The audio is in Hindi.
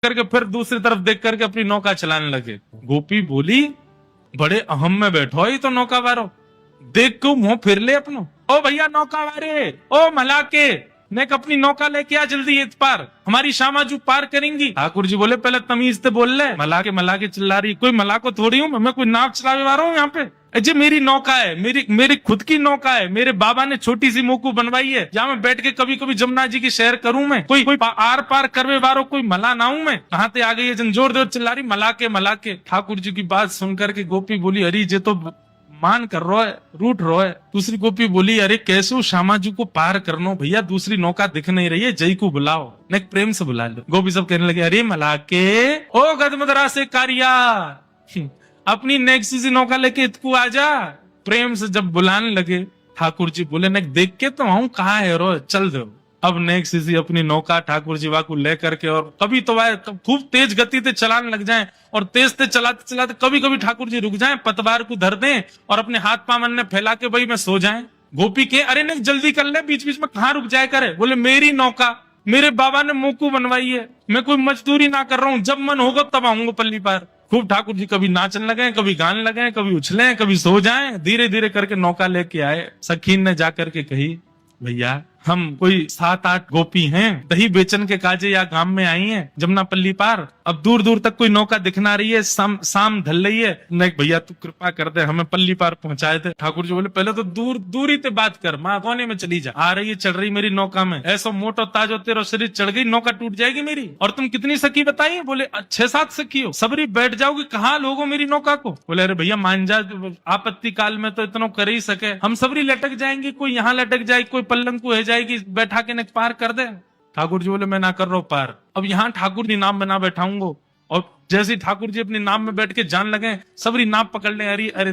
करके फिर दूसरी तरफ देख करके अपनी नौका चलाने लगे। गोपी बोली, बड़े अहम में बैठो ही तो नौका वारो, देख क्यों मुंह फिर ले अपनो। ओ भैया नौका वारे, ओ मलाके, नेक अपनी नौका लेके आ जल्दी इस पार, हमारी शामाजू पार करेंगी। ठाकुर जी बोले, पहले तमीज से बोल ले, मलाके चिल्ला रही, कोई मलाको थोड़ी हूँ मैं, कोई नाव चलावे वाला हूँ यहाँ पे। जी मेरी नौका है, मेरी खुद की नौका है, मेरे बाबा ने छोटी सी मोकू बनवाई है, जहाँ मैं बैठ के कभी कभी जमुना जी की सैर करूं मैं, कोई आर पार करवे वारो कोई मला ना हूं मैं। कहाँ से आ गई है जोर जोर चिल्ला रही, मलाके। ठाकुर जी की बात सुनकर के गोपी बोली, अरे ये तो मान कर रो है, रूठ रो है। दूसरी गोपी बोली, अरे कैसे श्यामाजू को पार करनो भैया, दूसरी नौका दिख नहीं रही है, जय को बुलाओ, नेक प्रेम से बुला लो। गोपी सब कहने लगे, अरे मलाके, ओ गदमदरा से कारिया, अपनी नेक्स्ट सी नौका लेके इतकू आजा। प्रेम से जब बुलाने लगे, ठाकुर जी बोले, नेक देख के तो आऊं, कहा है रो, चल दो। अब नेक्स्ट सी अपनी नौका ठाकुर जी वाकू लेकर के, और कभी तो वह खूब तेज गति से चलाने लग जाएं, और तेज से चलाते चलाते कभी कभी ठाकुर जी रुक जाएं, पतवार को धर दें और अपने हाथ पामन ने फैला के वही में सो जाएं। गोपी के, अरे नहीं जल्दी कर ले, बीच बीच में कहाँ रुक जाए करे। बोले, मेरी नौका, मेरे बाबा ने मोकू बनवाई है, मैं कोई मजदूरी ना कर रहा हूँ, जब मन होगा तब आऊंगा पल्ली पार। खूब ठाकुर जी कभी नाचने लगे, कभी गाने लगे, कभी उछले, कभी सो जाएं। धीरे धीरे करके नौका लेके आए। सखीन ने जाकर के कही, भैया हम कोई 7-8 गोपी हैं, दही बेचन के काजे या गांव में आई हैं जमुना पल्ली पार, अब दूर दूर तक कोई नौका दिखना रही है, शाम ढल रही है, नहीं भैया तू कृपा कर दे, हमें पल्ली पार पहुंचाए थे। ठाकुर जी बोले, पहले तो दूरी से बात कर, माँ कोने में चली जा, आ रही है चढ़ रही मेरी नौका में, ऐसा मोटो ताजो तेरा शरीर चढ़ गई, नौका टूट जाएगी मेरी। और तुम कितनी सखी बताइए? बोले 6-7 सखी हो, सबरी बैठ जाओगी, कहाँ लोगो मेरी नौका को। बोले, अरे भैया मान जा, आपत्ति काल में तो इतना कर ही सके, हम सबरी लटक जाएंगे, कोई यहाँ लटक जाएगी, कोई पल्लंग को है जाएगी, बैठा के पार कर दे। ठाकुर जी बोले, मैं ना कर रहा हूं पार, अब यहाँ ठाकुर जी नाम में ना बैठाऊंगा। और जैसे ठाकुर जी अपने नाम में बैठ के जान लगे, सबरी नाम पकड़ ले, अरे